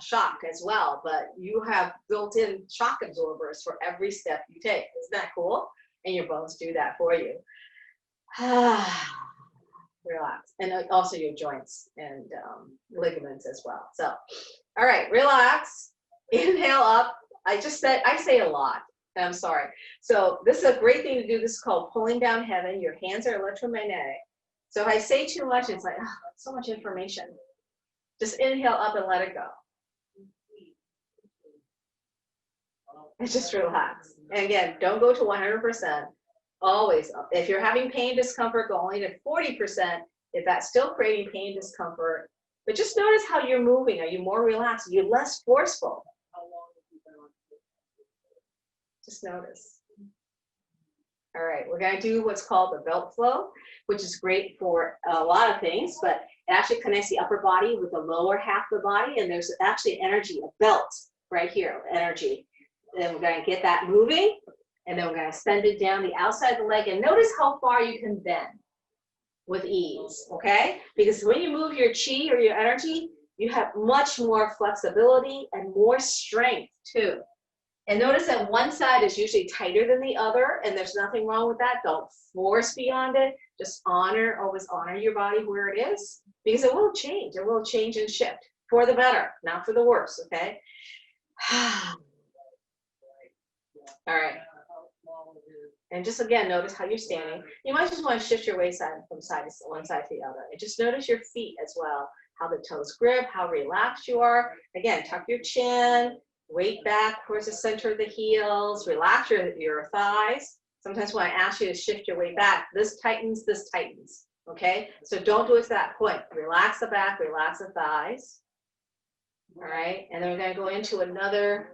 shock as well, but you have built-in shock absorbers for every step you take. Isn't that cool? And your bones do that for you. Relax. And also your joints and ligaments as well. So, all right, relax. Inhale up. I say a lot. I'm sorry. So this is a great thing to do. This is called pulling down heaven. Your hands are electromagnetic. So if I say too much, it's like, so much information. Just inhale up and let it go. And just relax. And again, don't go to 100%. Always up. If you're having pain, discomfort, go only to 40%. If that's still creating pain, discomfort. But just notice how you're moving. Are you more relaxed? Are you less forceful? Just notice. All right, we're going to do what's called the belt flow, which is great for a lot of things, but it actually connects the upper body with the lower half of the body, and there's actually energy, a belt right here, energy. Then we're going to get that moving, and then we're going to send it down the outside of the leg, and notice how far you can bend with ease, okay? Because when you move your chi or your energy, you have much more flexibility and more strength too. And notice that one side is usually tighter than the other, and there's nothing wrong with that. Don't force beyond it. Just always honor your body where it is, because it will change. It will change and shift for the better, not for the worse, okay? All right. And just again, notice how you're standing. You might just want to shift your waist side from one side to the other. And just notice your feet as well, how the toes grip, how relaxed you are. Again, tuck your chin. Weight back towards the center of the heels. Relax your thighs. Sometimes when I ask you to shift your weight back, this tightens, okay? So don't do it to that point. Relax the back, relax the thighs. All right, and then we're gonna go into another,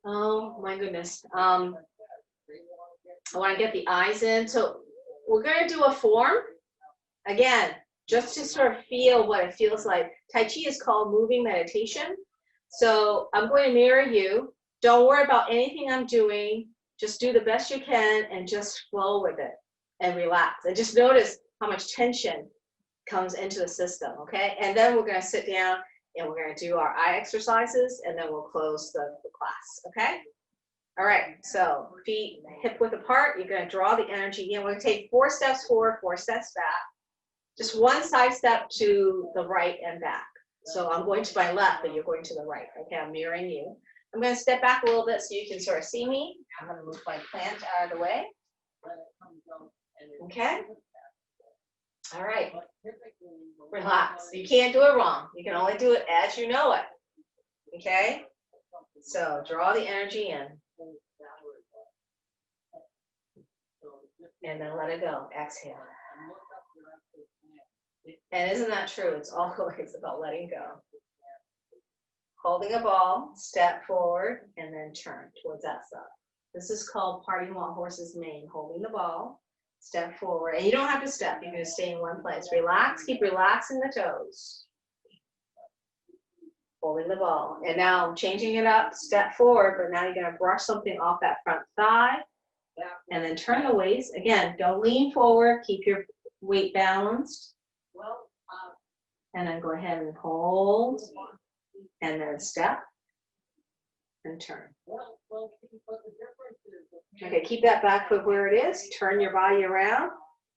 oh my goodness. I wanna get the eyes in. So we're gonna do a form. Again, just to sort of feel what it feels like. Tai Chi is called moving meditation. So I'm going to mirror you. Don't worry about anything I'm doing. Just do the best you can and just flow with it and relax. And just notice how much tension comes into the system, okay? And then we're going to sit down and we're going to do our eye exercises, and then we'll close the class, okay? All right, so feet hip width apart. You're going to draw the energy in. We're going to take 4 steps forward, 4 steps back. Just one side step to the right and back. So I'm going to my left, but you're going to the right. Okay, I'm mirroring you. I'm going to step back a little bit so you can sort of see me. I'm going to move my plant out of the way. Okay. All right, But typically, when relax. we You can't do it wrong. You can only do it as you know it. Okay? something So draw the energy in goes downward, so just and then let it go. Exhale. and look up your actual plan. And isn't that true? It's always about letting go. Holding a ball, step forward, and then turn towards that side. This is called parting while horses mane. Holding the ball, step forward. And you don't have to step. You're going to stay in one place. Relax. Keep relaxing the toes. Holding the ball. And now changing it up, step forward, but now you're going to brush something off that front thigh. And then turn the waist. Again, don't lean forward. Keep your weight balanced. Well, And then go ahead and hold. And then step. And turn. but the difference is. Okay, keep that back foot where it is. Turn your body around.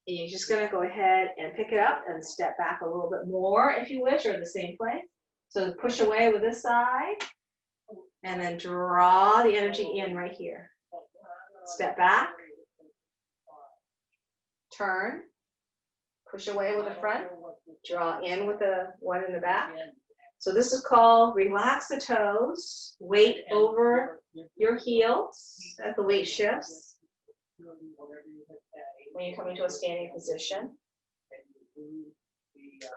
And you're just going to go ahead and pick it up and step back a little bit more if you wish, or the same place. So push away with this side. And then draw the energy in right here. Step back. Turn. Push away with the front. Draw in with the one in the back. So this is called relax the toes. Weight over your heels as the weight shifts. When you come into a standing position.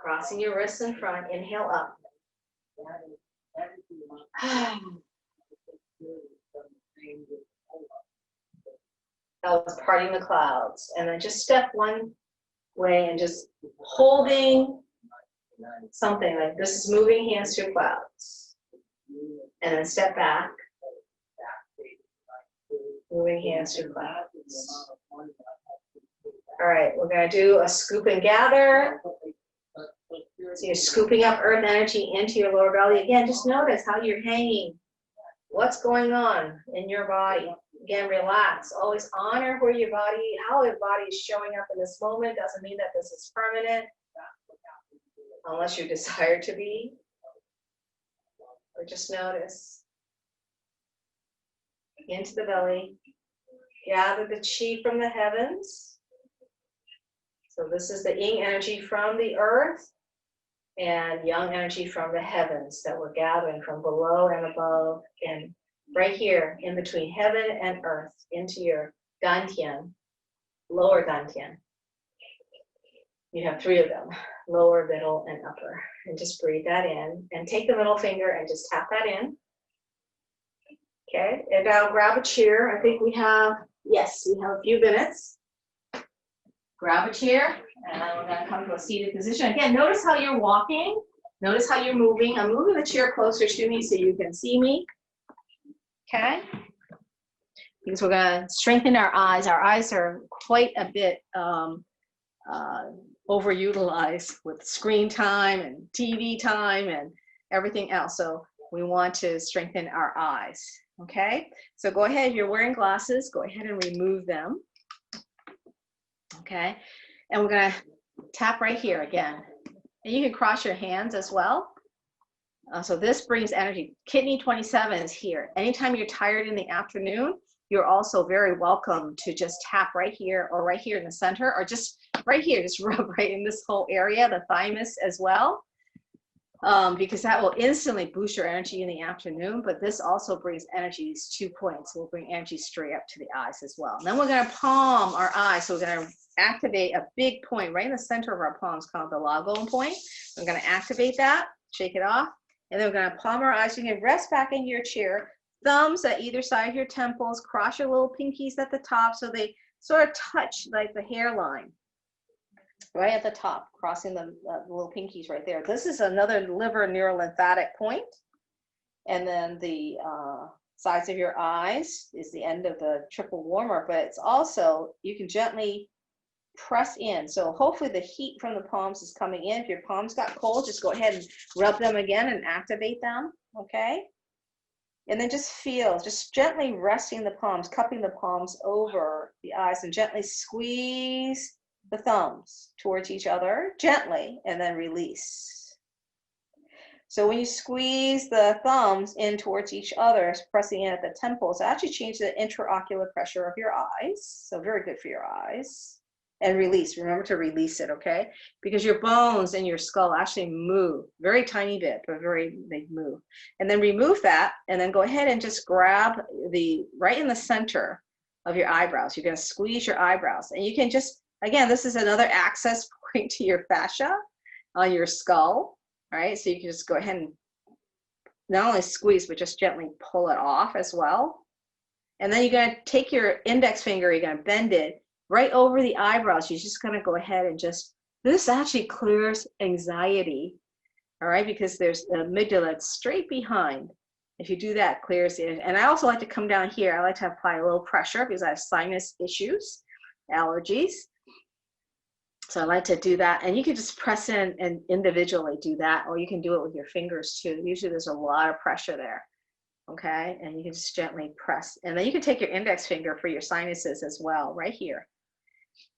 Crossing your wrists in front. Inhale up. That was parting the clouds. And then just step one way and just holding something like this is moving hands to clouds. And then step back. Moving hands to clouds. All right, we're going to do a scoop and gather. So you're scooping up earth energy into your lower belly. Again, just notice how you're hanging. What's going on in your body? Again, relax. Always honor where your body, how your body is showing up in this moment. Doesn't mean that this is permanent, unless you desire to be. Or just notice. Into the belly. Gather the chi from the heavens. So this is the yin energy from the earth and yang energy from the heavens that we're gathering from below and above and right here in between heaven and earth into your dantian, lower dantian. You have three of them, lower, middle, and upper. And just breathe that in and take the middle finger and just tap that in. Okay, and now grab a chair. I think we have, yes, we have a few minutes. Grab a chair, and then we're going to come to a seated position. Again, notice how you're walking. Notice how you're moving. I'm moving the chair closer to me so you can see me. Okay? Because we're going to strengthen our eyes. Our eyes are quite a bit overutilized with screen time and TV time and everything else. So we want to strengthen our eyes. Okay? So go ahead. If you're wearing glasses, go ahead and remove them. Okay, and we're going to tap right here again. And you can cross your hands as well. So this brings energy. Kidney 27 is here. Anytime you're tired in the afternoon, you're also very welcome to just tap right here or right here in the center or just right here, just rub right in this whole area, the thymus as well. Because that will instantly boost your energy in the afternoon, but this also brings energy, these 2 points will bring energy straight up to the eyes as well. And then we're going to palm our eyes, so we're going to activate a big point right in the center of our palms called the lagom point. We're going to activate that, shake it off, and then we're going to palm our eyes. You can rest back in your chair, thumbs at either side of your temples, cross your little pinkies at the top so they sort of touch like the hairline. Right at the top, crossing the little pinkies right there. This is another liver neurolymphatic point. And then the sides of your eyes is the end of the triple warmer, but it's also, you can gently press in. So hopefully the heat from the palms is coming in. If your palms got cold, just go ahead and rub them again and activate them, okay? And then just feel, just gently resting the palms, cupping the palms over the eyes and gently squeeze the thumbs towards each other gently and then release. So when you squeeze the thumbs in towards each other, pressing in at the temples, actually change the intraocular pressure of your eyes. So very good for your eyes. and release. Remember to release it, okay? Because your bones and your skull actually move, very tiny bit, but they move. And then remove that, and then go ahead and just grab right in the center of your eyebrows. You're gonna squeeze your eyebrows. And you can just, again, this is another access point to your fascia on your skull, right? So you can just go ahead and not only squeeze, but just gently pull it off as well. And then you're gonna take your index finger, you're gonna bend it right over the eyebrows. You're just gonna go ahead and this actually clears anxiety, all right? Because there's the amygdala straight behind. If you do that, clears it. And I also like to come down here. I like to apply a little pressure because I have sinus issues, allergies. So I like to do that. And you can just press in and individually do that, or you can do it with your fingers too. Usually there's a lot of pressure there, okay? And you can just gently press. And then you can take your index finger for your sinuses as well, right here.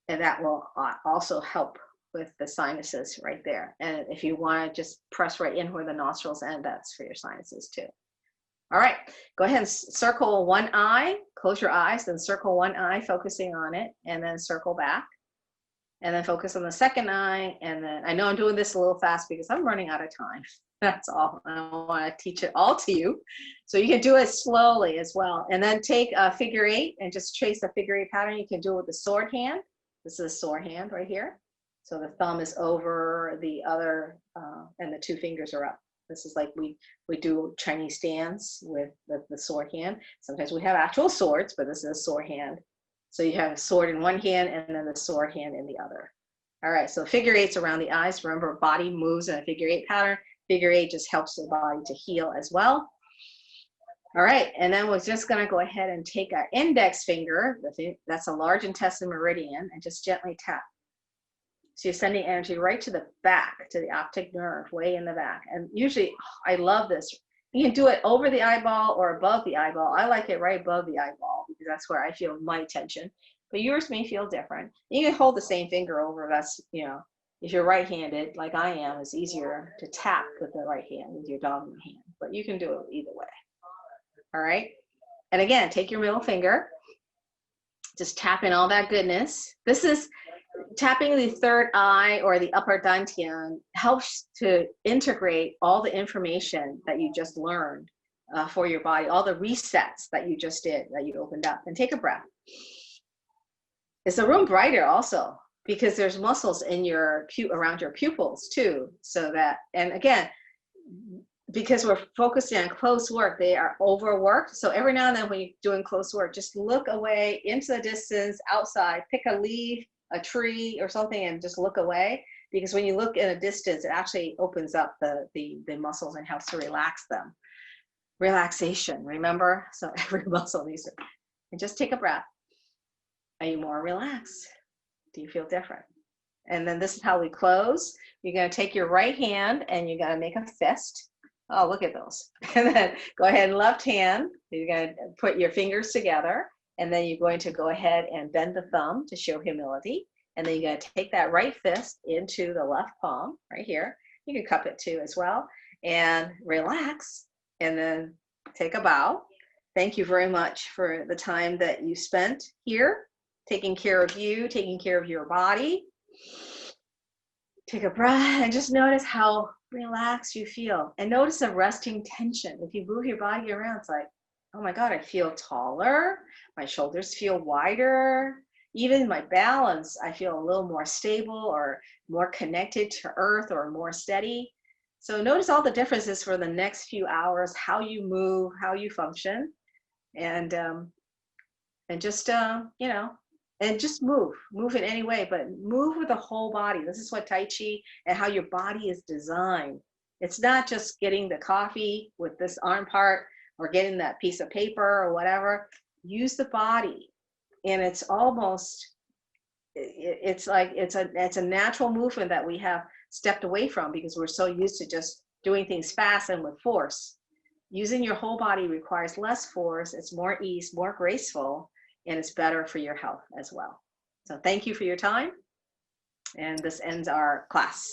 And that will also help with the sinuses right there. And if you want to just press right in where the nostrils end, that's for your sinuses too. All right, go ahead and circle one eye, close your eyes, then circle one eye, focusing on it, and then circle back. And then focus on the second eye. And then I know I'm doing this a little fast because I'm running out of time. That's all. I don't want to teach it all to you. So you can do it slowly as well. And then take a figure eight and just trace a figure eight pattern. You can do it with the sword hand. This is a sword hand right here. So the thumb is over the other, and the two fingers are up. This is like we do Chinese dance with the sword hand. Sometimes we have actual swords, but this is a sword hand. So you have a sword in one hand and then the sword hand in the other. All right, so figure eights around the eyes. Remember, body moves in a figure eight pattern. Figure eight just helps the body to heal as well. All right, and then we're just gonna go ahead and take our index finger, that's a large intestine meridian, and just gently tap. So you're sending energy right to the back, to the optic nerve, way in the back. And usually, I love this. You can do it over the eyeball or above the eyeball. I like it right above the eyeball because that's where I feel my tension. But yours may feel different. You can hold the same finger over. That's, if you're right-handed, like I am, it's easier to tap with the right hand, with your dominant hand. But you can do it either way. All right? And again, take your middle finger. Just tap in all that goodness. This is tapping the third eye or the upper dantian helps to integrate all the information that you just learned for your body, all the resets that you just did, that you opened up. And take a breath. Is the room brighter also? Because there's muscles in around your pupils too. So that, and again, because we're focusing on close work, they are overworked. So every now and then when you're doing close work, just look away into the distance, outside, pick a leaf, a tree or something, and just look away. Because when you look in a distance, it actually opens up the muscles and helps to relax them. Relaxation, remember? So every muscle needs to, and just take a breath. Are you more relaxed? Do you feel different? And then this is how we close. You're gonna take your right hand and you're gonna make a fist. Oh, look at those. And then go ahead and left hand, you're gonna put your fingers together, and then you're going to go ahead and bend the thumb to show humility. And then you're gonna take that right fist into the left palm, right here. You can cup it too as well, and relax, and then take a bow. Thank you very much for the time that you spent here, taking care of you, taking care of your body. Take a breath and just notice how relaxed you feel. And notice the resting tension. If you move your body around, it's like, oh my God, I feel taller. My shoulders feel wider. Even my balance, I feel a little more stable or more connected to earth or more steady. So notice all the differences for the next few hours, how you move, how you function. And just, and just move in any way, but move with the whole body. This is what Tai Chi and how your body is designed. It's not just getting the coffee with this arm part or getting that piece of paper or whatever. Use the body. And it's almost, it's like, it's a natural movement that we have stepped away from because we're so used to just doing things fast and with force. Using your whole body requires less force. It's more ease, more graceful, and it's better for your health as well. So thank you for your time. And this ends our class.